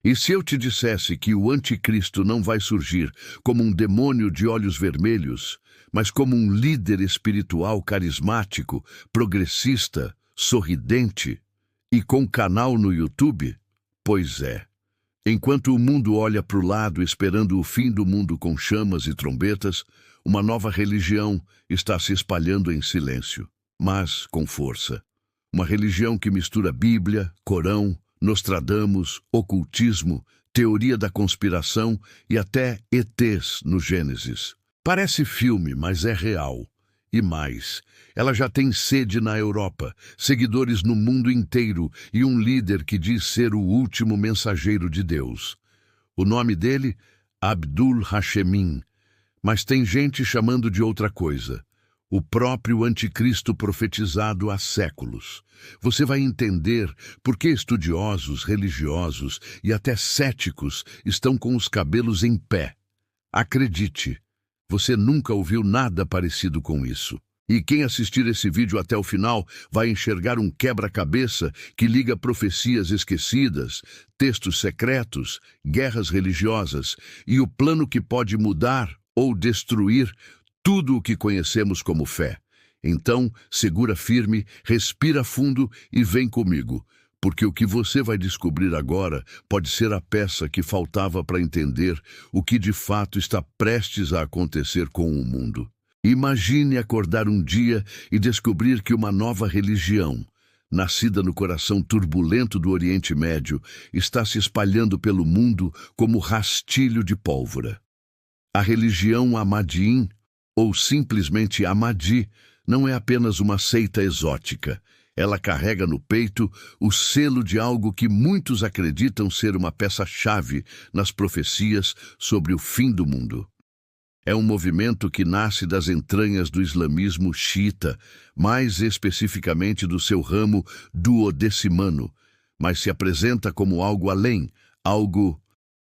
E se eu te dissesse que o anticristo não vai surgir como um demônio de olhos vermelhos, mas como um líder espiritual carismático, progressista, sorridente e com canal no YouTube? Pois é. Enquanto o mundo olha para o lado esperando o fim do mundo com chamas e trombetas, uma nova religião está se espalhando em silêncio, mas com força. Uma religião que mistura Bíblia, Corão, Nostradamus, ocultismo, teoria da conspiração e até ETs no Gênesis. Parece filme, mas é real. E mais, ela já tem sede na Europa, seguidores no mundo inteiro e um líder que diz ser o último mensageiro de Deus. O nome dele? Abdul Hashemin. Mas tem gente chamando de outra coisa. O próprio anticristo profetizado há séculos. Você vai entender por que estudiosos, religiosos e até céticos estão com os cabelos em pé. Acredite, você nunca ouviu nada parecido com isso. E quem assistir esse vídeo até o final vai enxergar um quebra-cabeça que liga profecias esquecidas, textos secretos, guerras religiosas e o plano que pode mudar ou destruir tudo o que conhecemos como fé. Então, segura firme, respira fundo e vem comigo, porque o que você vai descobrir agora pode ser a peça que faltava para entender o que de fato está prestes a acontecer com o mundo. Imagine acordar um dia e descobrir que uma nova religião, nascida no coração turbulento do Oriente Médio, está se espalhando pelo mundo como rastilho de pólvora. A religião Ahmadiyyin, ou simplesmente Ahmadi, não é apenas uma seita exótica. Ela carrega no peito o selo de algo que muitos acreditam ser uma peça-chave nas profecias sobre o fim do mundo. É um movimento que nasce das entranhas do islamismo xiita, mais especificamente do seu ramo duodecimano, mas se apresenta como algo além, algo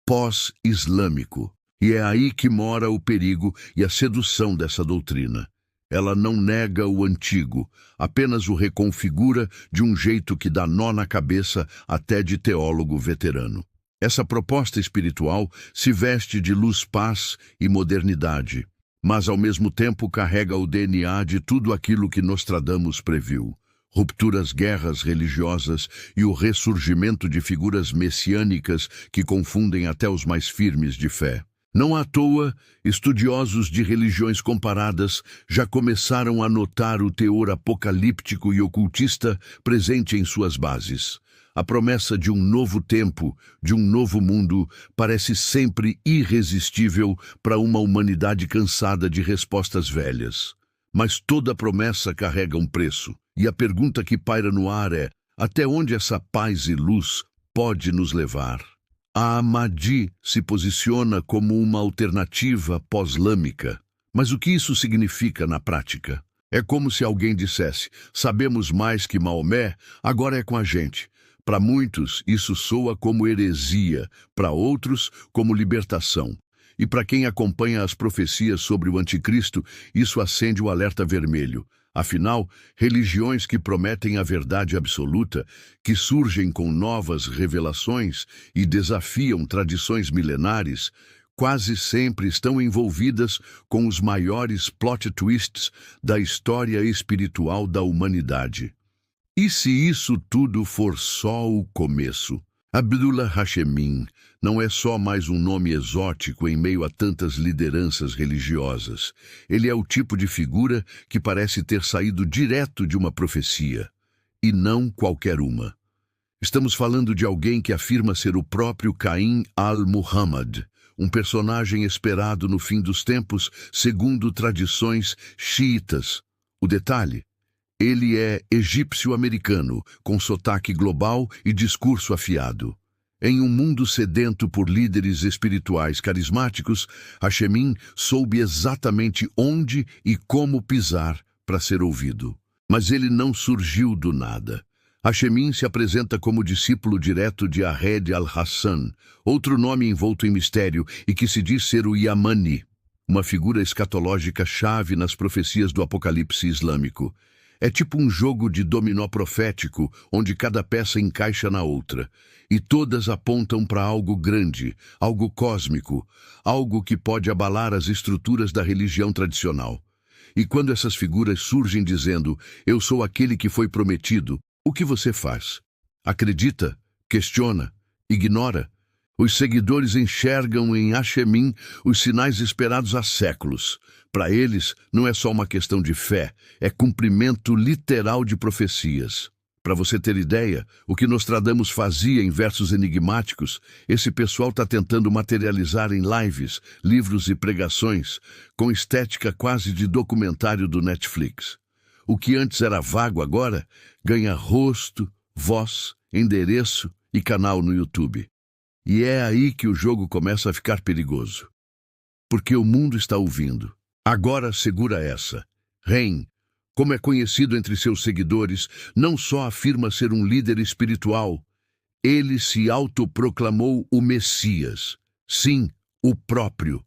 pós-islâmico. E é aí que mora o perigo e a sedução dessa doutrina. Ela não nega o antigo, apenas o reconfigura de um jeito que dá nó na cabeça até de teólogo veterano. Essa proposta espiritual se veste de luz, paz e modernidade, mas ao mesmo tempo carrega o DNA de tudo aquilo que Nostradamus previu. Rupturas, guerras religiosas e o ressurgimento de figuras messiânicas que confundem até os mais firmes de fé. Não à toa, estudiosos de religiões comparadas já começaram a notar o teor apocalíptico e ocultista presente em suas bases. A promessa de um novo tempo, de um novo mundo, parece sempre irresistível para uma humanidade cansada de respostas velhas. Mas toda promessa carrega um preço, e a pergunta que paira no ar é: até onde essa paz e luz pode nos levar? A Ahmadi se posiciona como uma alternativa pós-islâmica. Mas o que isso significa na prática? É como se alguém dissesse: sabemos mais que Maomé, agora é com a gente. Para muitos, isso soa como heresia, para outros, como libertação. E para quem acompanha as profecias sobre o anticristo, isso acende o alerta vermelho. Afinal, religiões que prometem a verdade absoluta, que surgem com novas revelações e desafiam tradições milenares, quase sempre estão envolvidas com os maiores plot twists da história espiritual da humanidade. E se isso tudo for só o começo? Abdullah Hashemin não é só mais um nome exótico em meio a tantas lideranças religiosas. Ele é o tipo de figura que parece ter saído direto de uma profecia, e não qualquer uma. Estamos falando de alguém que afirma ser o próprio Caim al-Muhammad, um personagem esperado no fim dos tempos, segundo tradições xiitas. O detalhe: ele é egípcio-americano, com sotaque global e discurso afiado. Em um mundo sedento por líderes espirituais carismáticos, Hashemin soube exatamente onde e como pisar para ser ouvido. Mas ele não surgiu do nada. Hashemin se apresenta como discípulo direto de Ahed al-Hassan, outro nome envolto em mistério e que se diz ser o Yamani, uma figura escatológica chave nas profecias do Apocalipse islâmico. É tipo um jogo de dominó profético, onde cada peça encaixa na outra, e todas apontam para algo grande, algo cósmico, algo que pode abalar as estruturas da religião tradicional. E quando essas figuras surgem dizendo, eu sou aquele que foi prometido, o que você faz? Acredita? Questiona? Ignora? Os seguidores enxergam em Ashemim os sinais esperados há séculos. Para eles, não é só uma questão de fé, é cumprimento literal de profecias. Para você ter ideia, o que Nostradamus fazia em versos enigmáticos, esse pessoal está tentando materializar em lives, livros e pregações, com estética quase de documentário do Netflix. O que antes era vago agora, ganha rosto, voz, endereço e canal no YouTube. E é aí que o jogo começa a ficar perigoso. Porque o mundo está ouvindo. Agora segura essa. Rein, como é conhecido entre seus seguidores, não só afirma ser um líder espiritual, ele se autoproclamou o Messias. Sim, o próprio.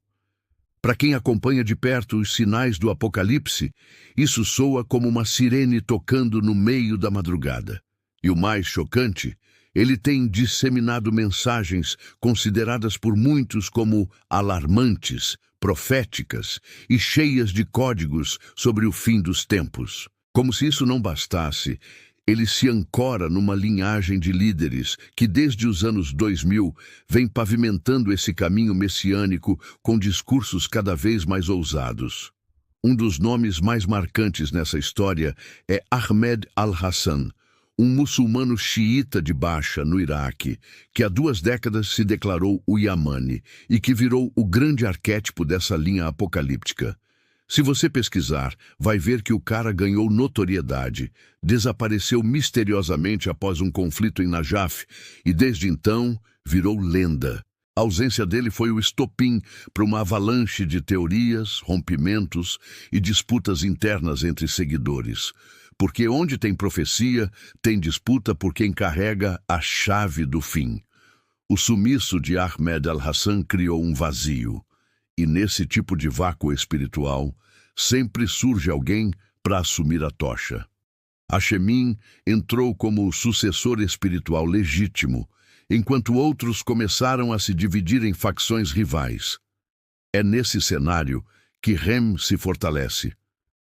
Para quem acompanha de perto os sinais do Apocalipse, isso soa como uma sirene tocando no meio da madrugada. E o mais chocante, ele tem disseminado mensagens consideradas por muitos como alarmantes, proféticas e cheias de códigos sobre o fim dos tempos. Como se isso não bastasse, ele se ancora numa linhagem de líderes que desde os anos 2000 vem pavimentando esse caminho messiânico com discursos cada vez mais ousados. Um dos nomes mais marcantes nessa história é Ahmed al-Hassan, um muçulmano xiita de Baixa, no Iraque, que há 2 décadas se declarou o Yamani e que virou o grande arquétipo dessa linha apocalíptica. Se você pesquisar, vai ver que o cara ganhou notoriedade, desapareceu misteriosamente após um conflito em Najaf e desde então virou lenda. A ausência dele foi o estopim para uma avalanche de teorias, rompimentos e disputas internas entre seguidores. Porque onde tem profecia, tem disputa por quem carrega a chave do fim. O sumiço de Ahmed al-Hassan criou um vazio. E nesse tipo de vácuo espiritual, sempre surge alguém para assumir a tocha. Ashemim entrou como o sucessor espiritual legítimo, enquanto outros começaram a se dividir em facções rivais. É nesse cenário que Rem se fortalece,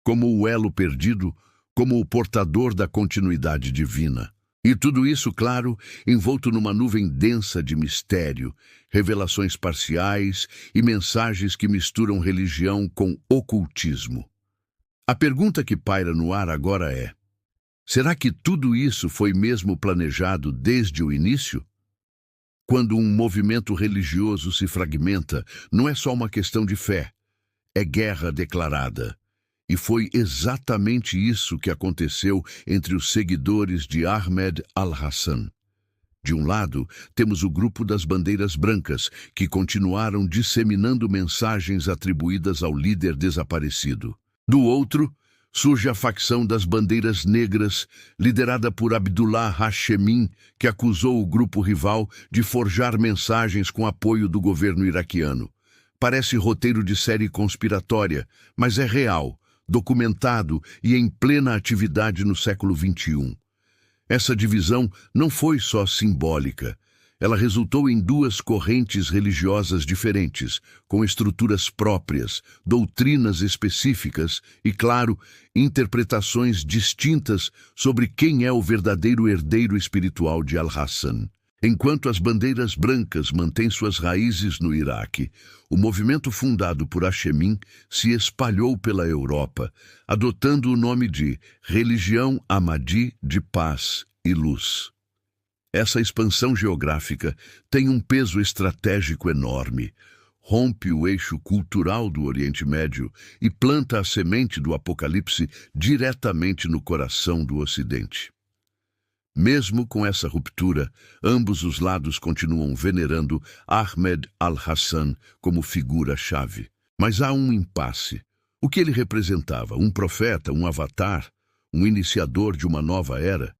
como o elo perdido, como o portador da continuidade divina. E tudo isso, claro, envolto numa nuvem densa de mistério, revelações parciais e mensagens que misturam religião com ocultismo. A pergunta que paira no ar agora é: será que tudo isso foi mesmo planejado desde o início? Quando um movimento religioso se fragmenta, não é só uma questão de fé, é guerra declarada. E foi exatamente isso que aconteceu entre os seguidores de Ahmed al-Hassan. De um lado, temos o grupo das bandeiras brancas, que continuaram disseminando mensagens atribuídas ao líder desaparecido. Do outro, surge a facção das bandeiras negras, liderada por Abdullah Hashemi, que acusou o grupo rival de forjar mensagens com apoio do governo iraquiano. Parece roteiro de série conspiratória, mas é real, documentado e em plena atividade no século XXI. Essa divisão não foi só simbólica. Ela resultou em 2 correntes religiosas diferentes, com estruturas próprias, doutrinas específicas e, claro, interpretações distintas sobre quem é o verdadeiro herdeiro espiritual de Al-Hassan. Enquanto as bandeiras brancas mantêm suas raízes no Iraque, o movimento fundado por Hashemi se espalhou pela Europa, adotando o nome de Religião Ahmadi de Paz e Luz. Essa expansão geográfica tem um peso estratégico enorme, rompe o eixo cultural do Oriente Médio e planta a semente do Apocalipse diretamente no coração do Ocidente. Mesmo com essa ruptura, ambos os lados continuam venerando Ahmed al-Hassan como figura-chave. Mas há um impasse. O que ele representava? Um profeta, um avatar, um iniciador de uma nova era?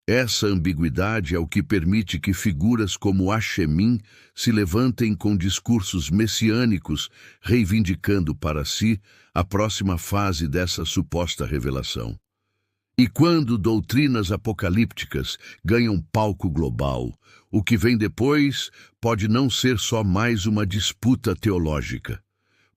Essa ambiguidade é o que permite que figuras como Hashemi se levantem com discursos messiânicos, reivindicando para si a próxima fase dessa suposta revelação. E quando doutrinas apocalípticas ganham palco global, o que vem depois pode não ser só mais uma disputa teológica.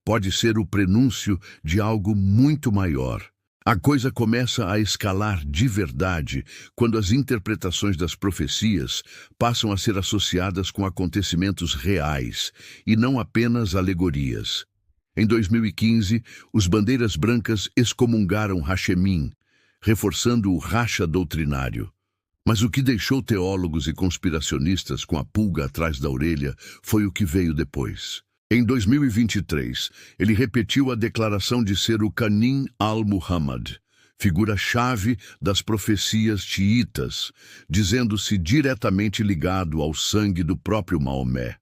Pode ser o prenúncio de algo muito maior. A coisa começa a escalar de verdade quando as interpretações das profecias passam a ser associadas com acontecimentos reais e não apenas alegorias. Em 2015, os bandeiras brancas excomungaram Hashemim, reforçando o racha doutrinário. Mas o que deixou teólogos e conspiracionistas com a pulga atrás da orelha foi o que veio depois. Em 2023, ele repetiu a declaração de ser o Qanim al-Muhammad, figura-chave das profecias xiitas, dizendo-se diretamente ligado ao sangue do próprio Maomé.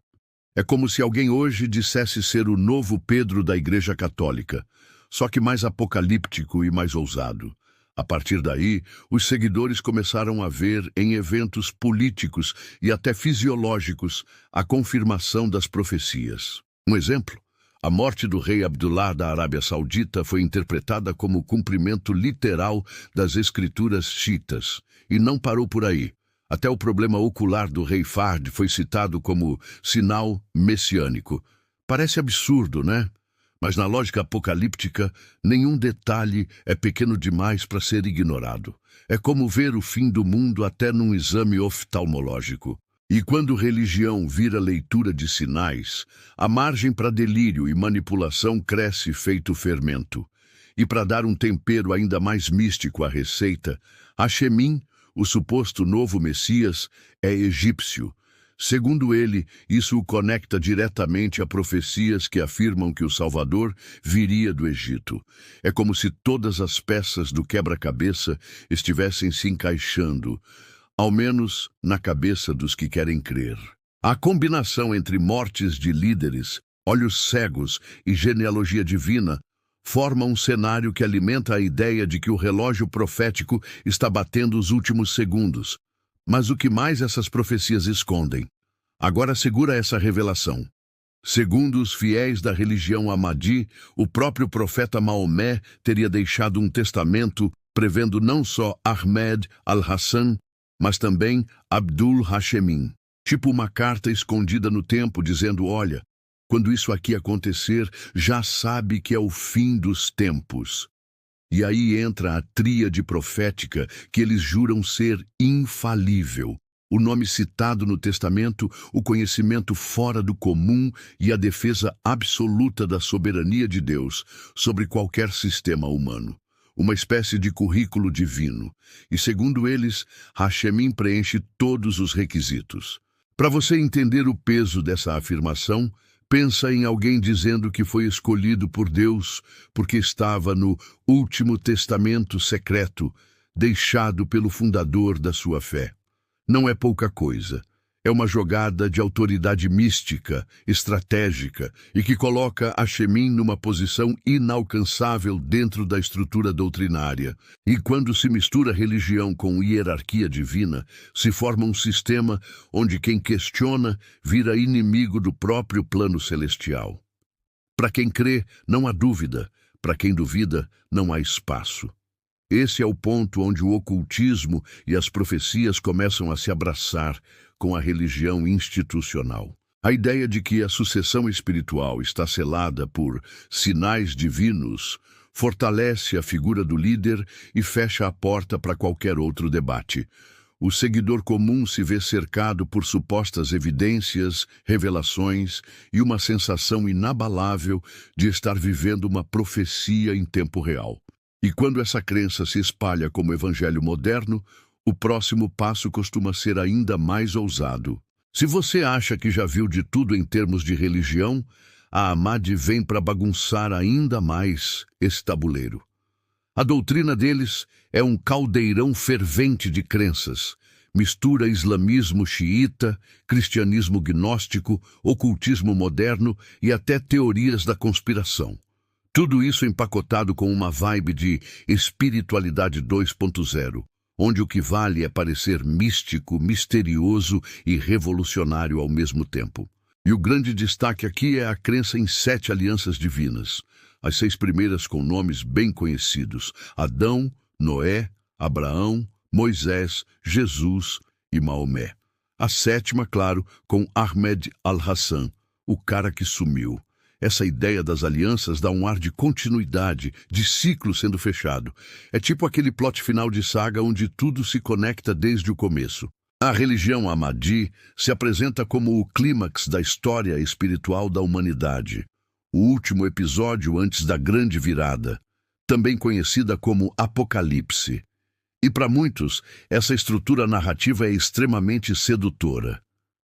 É como se alguém hoje dissesse ser o novo Pedro da Igreja Católica, só que mais apocalíptico e mais ousado. A partir daí, os seguidores começaram a ver em eventos políticos e até fisiológicos a confirmação das profecias. Um exemplo, a morte do rei Abdullah da Arábia Saudita foi interpretada como o cumprimento literal das escrituras xiitas, e não parou por aí. Até o problema ocular do rei Fahd foi citado como sinal messiânico. Parece absurdo, né? Mas na lógica apocalíptica, nenhum detalhe é pequeno demais para ser ignorado. É como ver o fim do mundo até num exame oftalmológico. E quando religião vira leitura de sinais, a margem para delírio e manipulação cresce feito fermento. E para dar um tempero ainda mais místico à receita, Hashemim, o suposto novo Messias, é egípcio. Segundo ele, isso o conecta diretamente a profecias que afirmam que o Salvador viria do Egito. É como se todas as peças do quebra-cabeça estivessem se encaixando, ao menos na cabeça dos que querem crer. A combinação entre mortes de líderes, olhos cegos e genealogia divina forma um cenário que alimenta a ideia de que o relógio profético está batendo os últimos segundos. Mas o que mais essas profecias escondem? Agora segura essa revelação. Segundo os fiéis da religião Ahmadi, o próprio profeta Maomé teria deixado um testamento prevendo não só Ahmed al-Hassan, mas também Abdul Hashemim. Tipo uma carta escondida no tempo dizendo, olha, quando isso aqui acontecer, já sabe que é o fim dos tempos. E aí entra a tríade profética que eles juram ser infalível. O nome citado no testamento, o conhecimento fora do comum e a defesa absoluta da soberania de Deus sobre qualquer sistema humano. Uma espécie de currículo divino. E segundo eles, Hashemim preenche todos os requisitos. Para você entender o peso dessa afirmação, pensa em alguém dizendo que foi escolhido por Deus porque estava no último testamento secreto, deixado pelo fundador da sua fé. Não é pouca coisa. É uma jogada de autoridade mística, estratégica, e que coloca Hashemim numa posição inalcançável dentro da estrutura doutrinária. E quando se mistura religião com hierarquia divina, se forma um sistema onde quem questiona vira inimigo do próprio plano celestial. Para quem crê, não há dúvida. Para quem duvida, não há espaço. Esse é o ponto onde o ocultismo e as profecias começam a se abraçar com a religião institucional. A ideia de que a sucessão espiritual está selada por sinais divinos fortalece a figura do líder e fecha a porta para qualquer outro debate. O seguidor comum se vê cercado por supostas evidências, revelações e uma sensação inabalável de estar vivendo uma profecia em tempo real. E quando essa crença se espalha como evangelho moderno, o próximo passo costuma ser ainda mais ousado. Se você acha que já viu de tudo em termos de religião, a Ahmadi vem para bagunçar ainda mais esse tabuleiro. A doutrina deles é um caldeirão fervente de crenças. Mistura islamismo xiita, cristianismo gnóstico, ocultismo moderno e até teorias da conspiração. Tudo isso empacotado com uma vibe de espiritualidade 2.0. Onde o que vale é parecer místico, misterioso e revolucionário ao mesmo tempo. E o grande destaque aqui é a crença em 7 alianças divinas, as 6 primeiras com nomes bem conhecidos: Adão, Noé, Abraão, Moisés, Jesus e Maomé. A sétima, claro, com Ahmed al-Hassan, o cara que sumiu. Essa ideia das alianças dá um ar de continuidade, de ciclo sendo fechado. É tipo aquele plot final de saga onde tudo se conecta desde o começo. A religião Ahmadi se apresenta como o clímax da história espiritual da humanidade, o último episódio antes da grande virada, também conhecida como Apocalipse. E para muitos, essa estrutura narrativa é extremamente sedutora.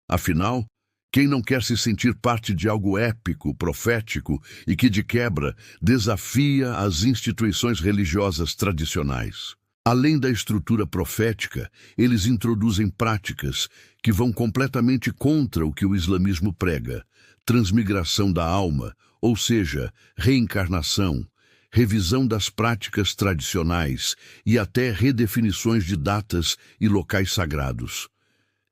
Afinal, quem não quer se sentir parte de algo épico, profético e que, de quebra, desafia as instituições religiosas tradicionais? Além da estrutura profética, eles introduzem práticas que vão completamente contra o que o islamismo prega: transmigração da alma, ou seja, reencarnação, revisão das práticas tradicionais e até redefinições de datas e locais sagrados.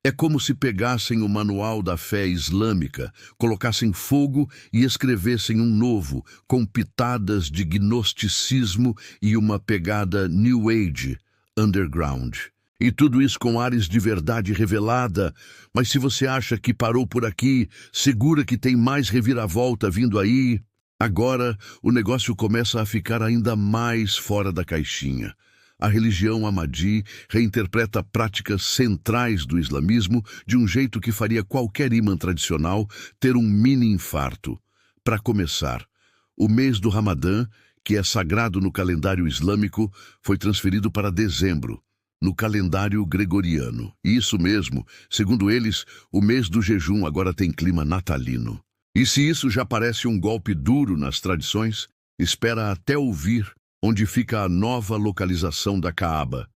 É como se pegassem o manual da fé islâmica, colocassem fogo e escrevessem um novo, com pitadas de gnosticismo e uma pegada New Age, underground. E tudo isso com ares de verdade revelada. Mas se você acha que parou por aqui, segura que tem mais reviravolta vindo aí. Agora, o negócio começa a ficar ainda mais fora da caixinha. A religião Ahmadi reinterpreta práticas centrais do islamismo de um jeito que faria qualquer imã tradicional ter um mini-infarto. Para começar, o mês do Ramadã, que é sagrado no calendário islâmico, foi transferido para dezembro, no calendário gregoriano. E isso mesmo, segundo eles, o mês do jejum agora tem clima natalino. E se isso já parece um golpe duro nas tradições, espera até ouvir onde fica a nova localização da Caaba.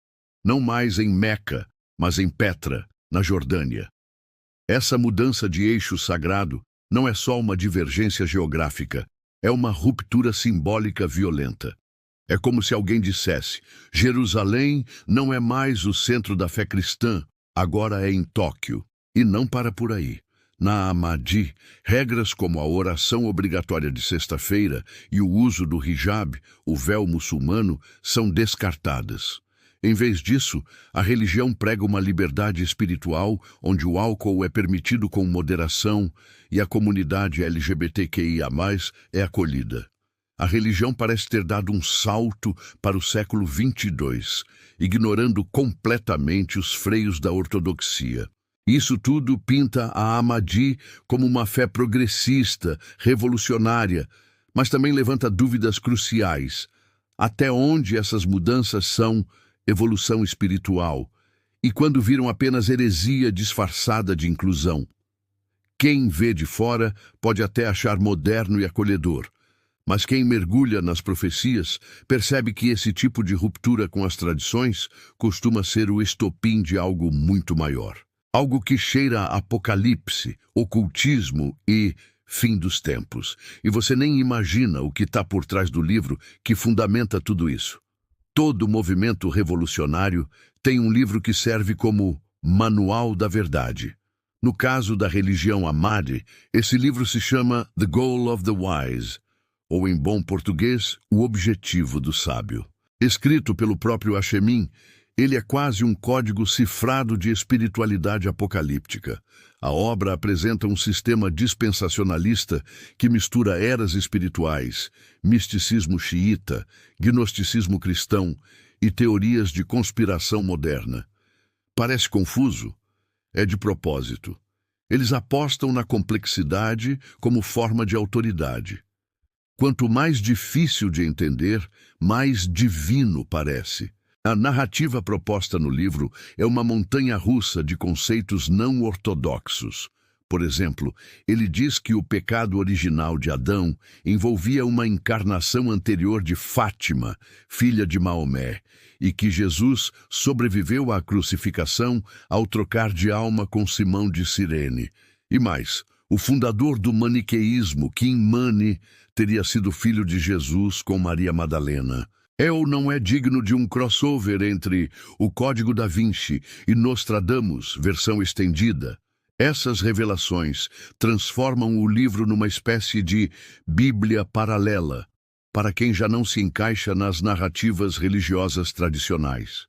Não mais em Meca, mas em Petra, na Jordânia. Essa mudança de eixo sagrado não é só uma divergência geográfica, é uma ruptura simbólica violenta. É como se alguém dissesse: Jerusalém não é mais o centro da fé cristã, agora é em Tóquio. E não para por aí. Na Ahmadi, regras como a oração obrigatória de sexta-feira e o uso do hijab, o véu muçulmano, são descartadas. Em vez disso, a religião prega uma liberdade espiritual onde o álcool é permitido com moderação e a comunidade LGBTQIA+, é acolhida. A religião parece ter dado um salto para o século 22, ignorando completamente os freios da ortodoxia. Isso tudo pinta a Ahmadi como uma fé progressista, revolucionária, mas também levanta dúvidas cruciais. Até onde essas mudanças são evolução espiritual e quando viram apenas heresia disfarçada de inclusão? Quem vê de fora pode até achar moderno e acolhedor, mas quem mergulha nas profecias percebe que esse tipo de ruptura com as tradições costuma ser o estopim de algo muito maior. Algo que cheira a apocalipse, ocultismo e fim dos tempos. E você nem imagina o que está por trás do livro que fundamenta tudo isso. Todo movimento revolucionário tem um livro que serve como Manual da Verdade. No caso da religião Ahmadi, esse livro se chama The Goal of the Wise, ou em bom português, O Objetivo do Sábio. Escrito pelo próprio Hashemim, ele é quase um código cifrado de espiritualidade apocalíptica. A obra apresenta um sistema dispensacionalista que mistura eras espirituais, misticismo xiita, gnosticismo cristão e teorias de conspiração moderna. Parece confuso? É de propósito. Eles apostam na complexidade como forma de autoridade. Quanto mais difícil de entender, mais divino parece. A narrativa proposta no livro é uma montanha-russa de conceitos não ortodoxos. Por exemplo, ele diz que o pecado original de Adão envolvia uma encarnação anterior de Fátima, filha de Maomé, e que Jesus sobreviveu à crucificação ao trocar de alma com Simão de Cirene. E mais, o fundador do maniqueísmo, Kim Mani, teria sido filho de Jesus com Maria Madalena. É ou não é digno de um crossover entre O Código da Vinci e Nostradamus, versão estendida? Essas revelações transformam o livro numa espécie de Bíblia paralela, para quem já não se encaixa nas narrativas religiosas tradicionais.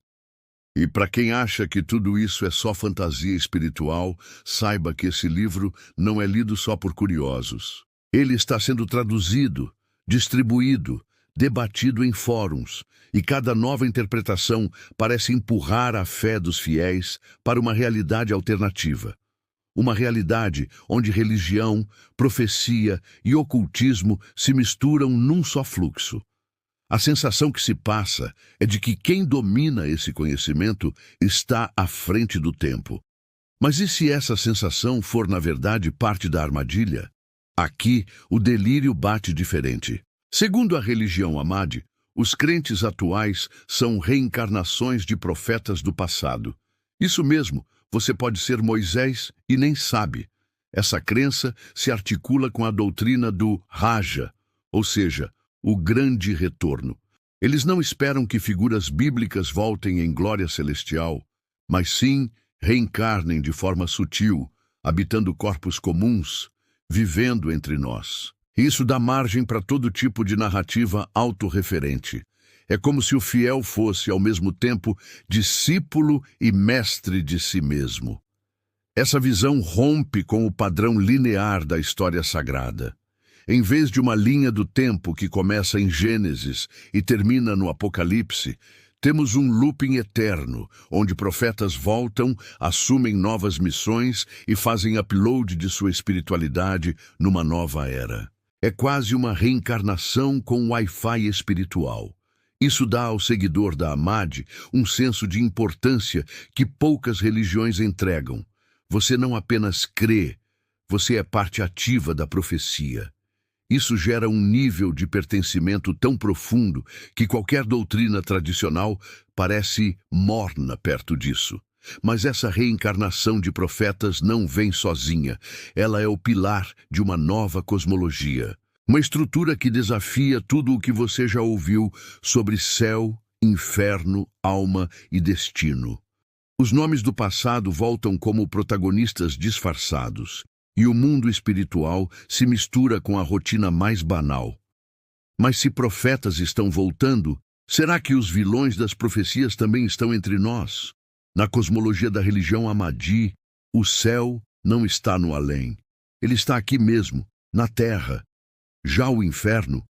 E para quem acha que tudo isso é só fantasia espiritual, saiba que esse livro não é lido só por curiosos. Ele está sendo traduzido, distribuído, debatido em fóruns, e cada nova interpretação parece empurrar a fé dos fiéis para uma realidade alternativa. Uma realidade onde religião, profecia e ocultismo se misturam num só fluxo. A sensação que se passa é de que quem domina esse conhecimento está à frente do tempo. Mas e se essa sensação for, na verdade, parte da armadilha? Aqui, o delírio bate diferente. Segundo a religião Ahmadi, os crentes atuais são reencarnações de profetas do passado. Isso mesmo, você pode ser Moisés e nem sabe. Essa crença se articula com a doutrina do Raja, ou seja, o grande retorno. Eles não esperam que figuras bíblicas voltem em glória celestial, mas sim reencarnem de forma sutil, habitando corpos comuns, vivendo entre nós. Isso dá margem para todo tipo de narrativa autorreferente. É como se o fiel fosse, ao mesmo tempo, discípulo e mestre de si mesmo. Essa visão rompe com o padrão linear da história sagrada. Em vez de uma linha do tempo que começa em Gênesis e termina no Apocalipse, temos um looping eterno, onde profetas voltam, assumem novas missões e fazem upload de sua espiritualidade numa nova era. É quase uma reencarnação com Wi-Fi espiritual. Isso dá ao seguidor da Ahmadi um senso de importância que poucas religiões entregam. Você não apenas crê, você é parte ativa da profecia. Isso gera um nível de pertencimento tão profundo que qualquer doutrina tradicional parece morna perto disso. Mas essa reencarnação de profetas não vem sozinha. Ela é o pilar de uma nova cosmologia. Uma estrutura que desafia tudo o que você já ouviu sobre céu, inferno, alma e destino. Os nomes do passado voltam como protagonistas disfarçados, e o mundo espiritual se mistura com a rotina mais banal. Mas se profetas estão voltando, será que os vilões das profecias também estão entre nós? Na cosmologia da religião Ahmadi, o céu não está no além. Ele está aqui mesmo, na terra. Já o inferno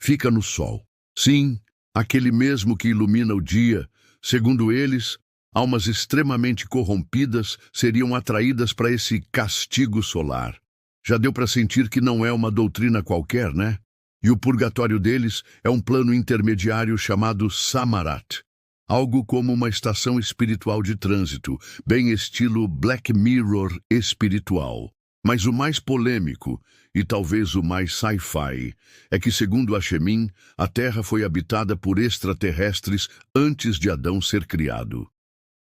fica no sol. Sim, aquele mesmo que ilumina o dia. Segundo eles, almas extremamente corrompidas seriam atraídas para esse castigo solar. Já deu para sentir que não é uma doutrina qualquer, né? E o purgatório deles é um plano intermediário chamado Samarat. Algo como uma estação espiritual de trânsito, bem estilo Black Mirror espiritual. Mas o mais polêmico, e talvez o mais sci-fi, é que, segundo Achemin, a Terra foi habitada por extraterrestres antes de Adão ser criado.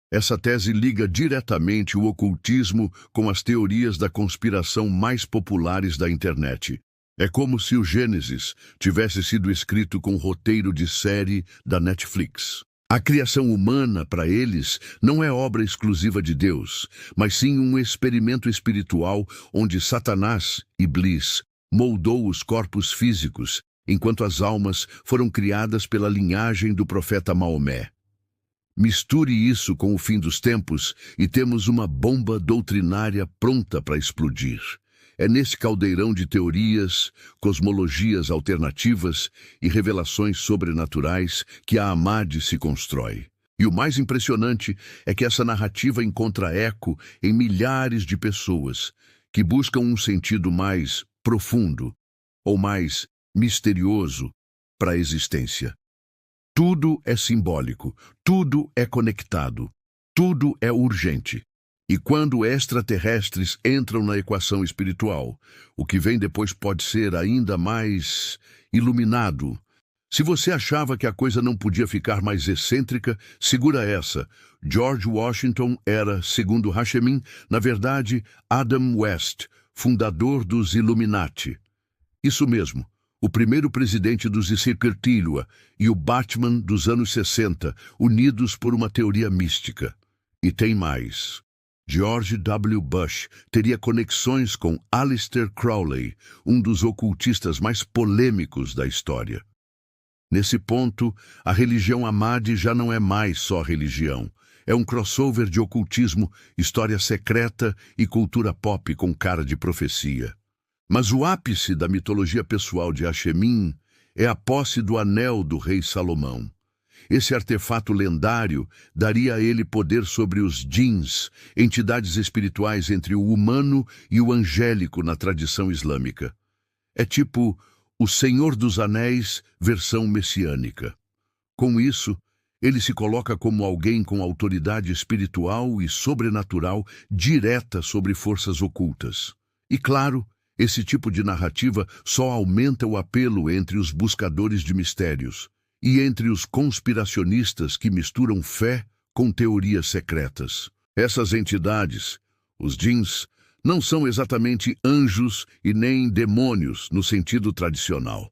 Essa tese liga diretamente o ocultismo com as teorias da conspiração mais populares da internet. É como se o Gênesis tivesse sido escrito com roteiro de série da Netflix. A criação humana, para eles, não é obra exclusiva de Deus, mas sim um experimento espiritual onde Satanás, Iblis, moldou os corpos físicos, enquanto as almas foram criadas pela linhagem do profeta Maomé. Misture isso com o fim dos tempos e temos uma bomba doutrinária pronta para explodir. É nesse caldeirão de teorias, cosmologias alternativas e revelações sobrenaturais que a Ahmadi se constrói. E o mais impressionante é que essa narrativa encontra eco em milhares de pessoas que buscam um sentido mais profundo ou mais misterioso para a existência. Tudo é simbólico, tudo é conectado, tudo é urgente. E quando extraterrestres entram na equação espiritual, o que vem depois pode ser ainda mais iluminado. Se você achava que a coisa não podia ficar mais excêntrica, segura essa. George Washington era, segundo Hachemin, na verdade, Adam West, fundador dos Illuminati. Isso mesmo. O primeiro presidente dos Secretilua e o Batman dos anos 60, unidos por uma teoria mística. E tem mais. George W. Bush teria conexões com Aleister Crowley, um dos ocultistas mais polêmicos da história. Nesse ponto, a religião Ahmadi já não é mais só religião. É um crossover de ocultismo, história secreta e cultura pop com cara de profecia. Mas o ápice da mitologia pessoal de Achemin é a posse do anel do rei Salomão. Esse artefato lendário daria a ele poder sobre os djinns, entidades espirituais entre o humano e o angélico na tradição islâmica. É tipo o Senhor dos Anéis, versão messiânica. Com isso, ele se coloca como alguém com autoridade espiritual e sobrenatural direta sobre forças ocultas. E claro, esse tipo de narrativa só aumenta o apelo entre os buscadores de mistérios e entre os conspiracionistas que misturam fé com teorias secretas. Essas entidades, os djinns, não são exatamente anjos e nem demônios no sentido tradicional.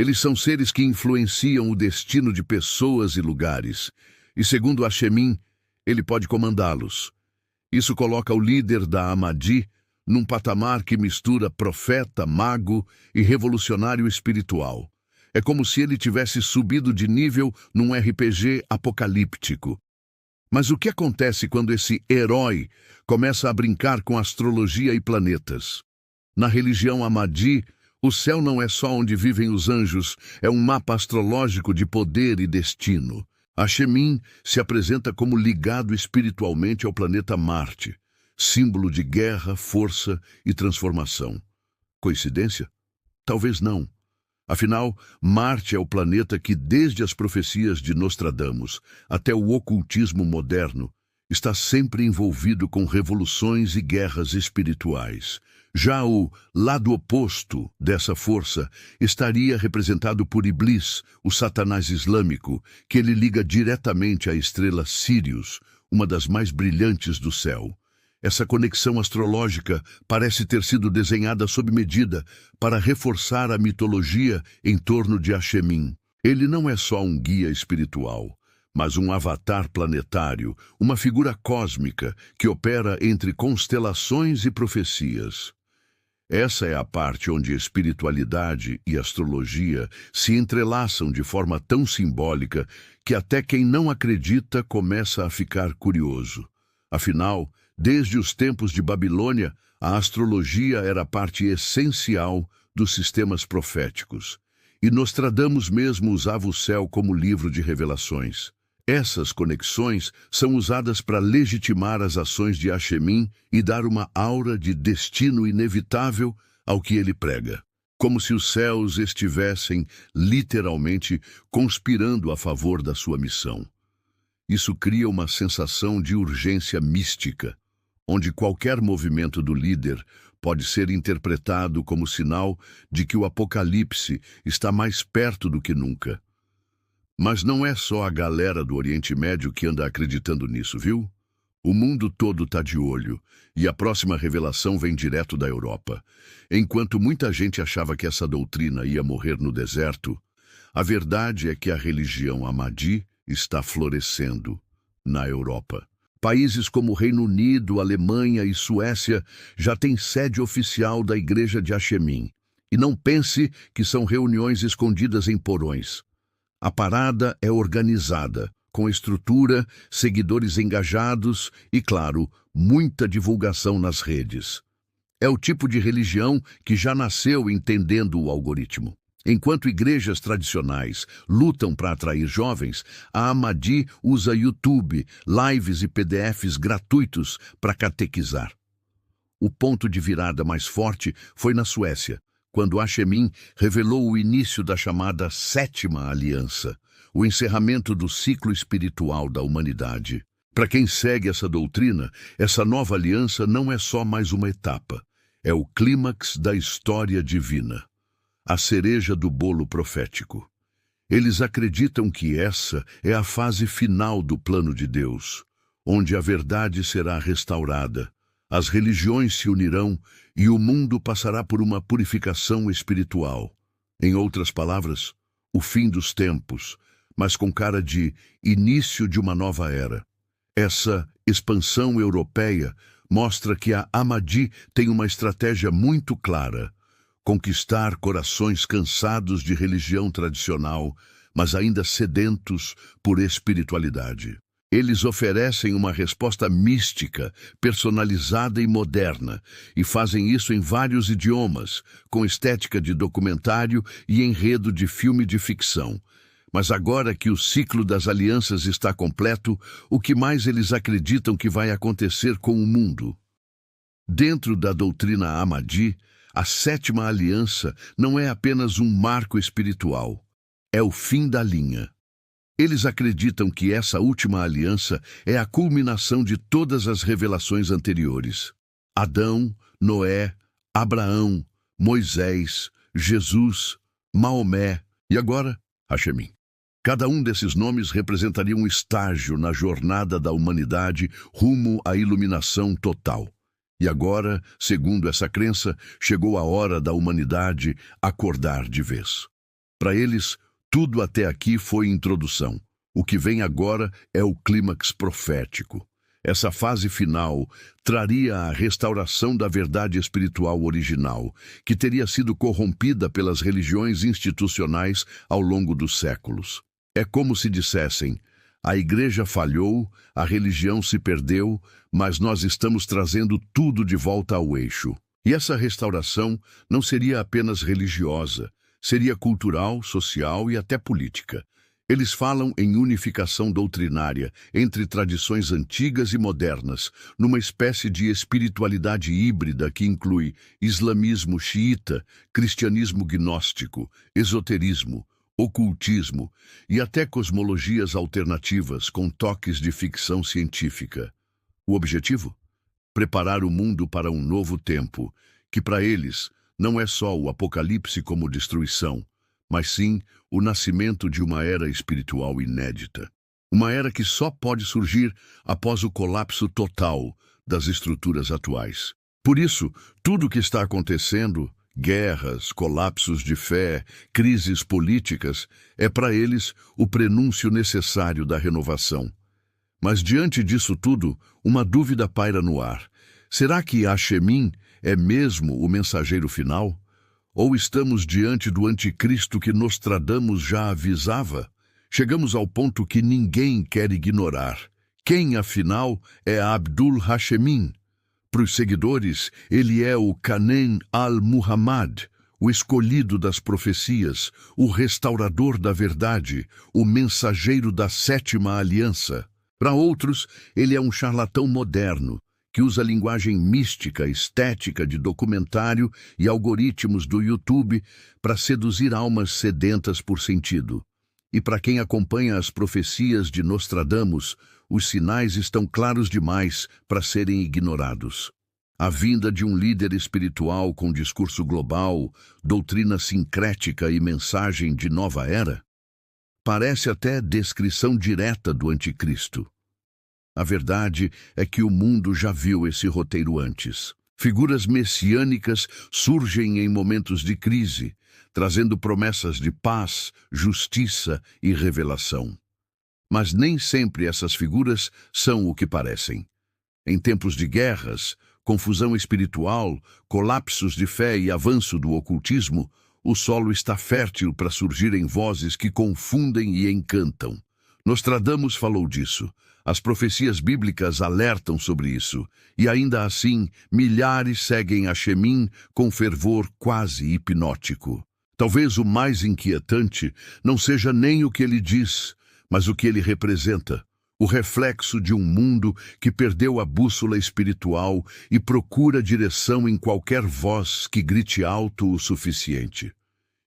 Eles são seres que influenciam o destino de pessoas e lugares, e segundo Achemin, ele pode comandá-los. Isso coloca o líder da Ahmadi num patamar que mistura profeta, mago e revolucionário espiritual. É como se ele tivesse subido de nível num RPG apocalíptico. Mas o que acontece quando esse herói começa a brincar com astrologia e planetas? Na religião Ahmadi, o céu não é só onde vivem os anjos, é um mapa astrológico de poder e destino. Achemin se apresenta como ligado espiritualmente ao planeta Marte, símbolo de guerra, força e transformação. Coincidência? Talvez não. Afinal, Marte é o planeta que, desde as profecias de Nostradamus até o ocultismo moderno, está sempre envolvido com revoluções e guerras espirituais. Já o lado oposto dessa força estaria representado por Iblis, o Satanás islâmico, que ele liga diretamente à estrela Sírius, uma das mais brilhantes do céu. Essa conexão astrológica parece ter sido desenhada sob medida para reforçar a mitologia em torno de Achemin. Ele não é só um guia espiritual, mas um avatar planetário, uma figura cósmica que opera entre constelações e profecias. Essa é a parte onde espiritualidade e astrologia se entrelaçam de forma tão simbólica que até quem não acredita começa a ficar curioso. Afinal, desde os tempos de Babilônia, a astrologia era parte essencial dos sistemas proféticos. E Nostradamus mesmo usava o céu como livro de revelações. Essas conexões são usadas para legitimar as ações de Achemin e dar uma aura de destino inevitável ao que ele prega. Como se os céus estivessem, literalmente, conspirando a favor da sua missão. Isso cria uma sensação de urgência mística, onde qualquer movimento do líder pode ser interpretado como sinal de que o apocalipse está mais perto do que nunca. Mas não é só a galera do Oriente Médio que anda acreditando nisso, viu? O mundo todo está de olho, e a próxima revelação vem direto da Europa. Enquanto muita gente achava que essa doutrina ia morrer no deserto, a verdade é que a religião Ahmadi está florescendo na Europa. Países como Reino Unido, Alemanha e Suécia já têm sede oficial da Igreja de Achemin. E não pense que são reuniões escondidas em porões. A parada é organizada, com estrutura, seguidores engajados e, claro, muita divulgação nas redes. É o tipo de religião que já nasceu entendendo o algoritmo. Enquanto igrejas tradicionais lutam para atrair jovens, a Ahmadi usa YouTube, lives e PDFs gratuitos para catequizar. O ponto de virada mais forte foi na Suécia, quando Achemin revelou o início da chamada Sétima Aliança, o encerramento do ciclo espiritual da humanidade. Para quem segue essa doutrina, essa nova aliança não é só mais uma etapa, é o clímax da história divina. A cereja do bolo profético. Eles acreditam que essa é a fase final do plano de Deus, onde a verdade será restaurada, as religiões se unirão e o mundo passará por uma purificação espiritual. Em outras palavras, o fim dos tempos, mas com cara de início de uma nova era. Essa expansão europeia mostra que a Ahmadi tem uma estratégia muito clara: conquistar corações cansados de religião tradicional, mas ainda sedentos por espiritualidade. Eles oferecem uma resposta mística, personalizada e moderna, e fazem isso em vários idiomas, com estética de documentário e enredo de filme de ficção. Mas agora que o ciclo das alianças está completo, o que mais eles acreditam que vai acontecer com o mundo? Dentro da doutrina Ahmadi, a sétima aliança não é apenas um marco espiritual, é o fim da linha. Eles acreditam que essa última aliança é a culminação de todas as revelações anteriores. Adão, Noé, Abraão, Moisés, Jesus, Maomé e agora, Hashemim. Cada um desses nomes representaria um estágio na jornada da humanidade rumo à iluminação total. E agora, segundo essa crença, chegou a hora da humanidade acordar de vez. Para eles, tudo até aqui foi introdução. O que vem agora é o clímax profético. Essa fase final traria a restauração da verdade espiritual original, que teria sido corrompida pelas religiões institucionais ao longo dos séculos. É como se dissessem: a igreja falhou, a religião se perdeu, mas nós estamos trazendo tudo de volta ao eixo. E essa restauração não seria apenas religiosa, seria cultural, social e até política. Eles falam em unificação doutrinária entre tradições antigas e modernas, numa espécie de espiritualidade híbrida que inclui islamismo xiita, cristianismo gnóstico, esoterismo, ocultismo e até cosmologias alternativas com toques de ficção científica. O objetivo? Preparar o mundo para um novo tempo, que para eles não é só o apocalipse como destruição, mas sim o nascimento de uma era espiritual inédita. Uma era que só pode surgir após o colapso total das estruturas atuais. Por isso, tudo o que está acontecendo, guerras, colapsos de fé, crises políticas, é para eles o prenúncio necessário da renovação. Mas diante disso tudo, uma dúvida paira no ar. Será que Hashemim é mesmo o mensageiro final? Ou estamos diante do anticristo que Nostradamus já avisava? Chegamos ao ponto que ninguém quer ignorar. Quem, afinal, é Abdul Hashemim? Para os seguidores, ele é o Kanem al-Muhammad, o escolhido das profecias, o restaurador da verdade, o mensageiro da sétima aliança. Para outros, ele é um charlatão moderno, que usa linguagem mística, estética de documentário e algoritmos do YouTube para seduzir almas sedentas por sentido. E para quem acompanha as profecias de Nostradamus, os sinais estão claros demais para serem ignorados. A vinda de um líder espiritual com discurso global, doutrina sincrética e mensagem de nova era? Parece até descrição direta do anticristo. A verdade é que o mundo já viu esse roteiro antes. Figuras messiânicas surgem em momentos de crise, trazendo promessas de paz, justiça e revelação. Mas nem sempre essas figuras são o que parecem. Em tempos de guerras, confusão espiritual, colapsos de fé e avanço do ocultismo, o solo está fértil para surgirem vozes que confundem e encantam. Nostradamus falou disso. As profecias bíblicas alertam sobre isso, e ainda assim, milhares seguem Hashemim com fervor quase hipnótico. Talvez o mais inquietante não seja nem o que ele diz, mas o que ele representa, o reflexo de um mundo que perdeu a bússola espiritual e procura direção em qualquer voz que grite alto o suficiente.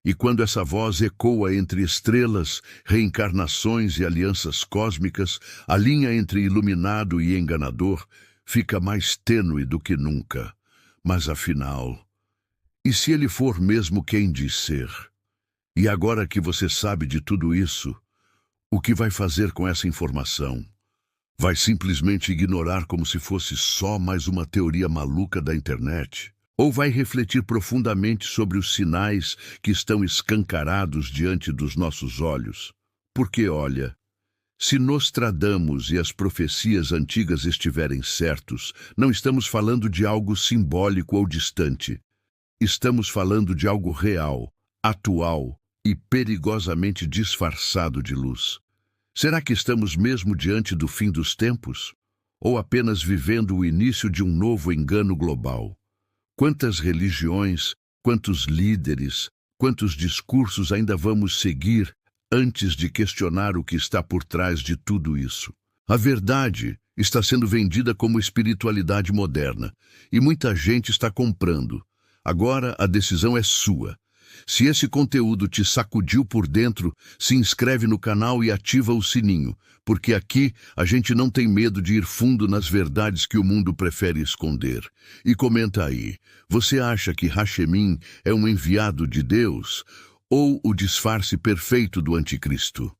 E quando essa voz ecoa entre estrelas, reencarnações e alianças cósmicas, a linha entre iluminado e enganador fica mais tênue do que nunca. Mas afinal, e se ele for mesmo quem diz ser? E agora que você sabe de tudo isso, o que vai fazer com essa informação? Vai simplesmente ignorar como se fosse só mais uma teoria maluca da internet? Ou vai refletir profundamente sobre os sinais que estão escancarados diante dos nossos olhos? Porque, olha, se Nostradamus e as profecias antigas estiverem certos, não estamos falando de algo simbólico ou distante. Estamos falando de algo real, atual, e perigosamente disfarçado de luz. Será que estamos mesmo diante do fim dos tempos? Ou apenas vivendo o início de um novo engano global? Quantas religiões, quantos líderes, quantos discursos ainda vamos seguir antes de questionar o que está por trás de tudo isso? A verdade está sendo vendida como espiritualidade moderna e muita gente está comprando. Agora a decisão é sua. Se esse conteúdo te sacudiu por dentro, se inscreve no canal e ativa o sininho, porque aqui a gente não tem medo de ir fundo nas verdades que o mundo prefere esconder. E comenta aí, você acha que Hashemim é um enviado de Deus ou o disfarce perfeito do anticristo?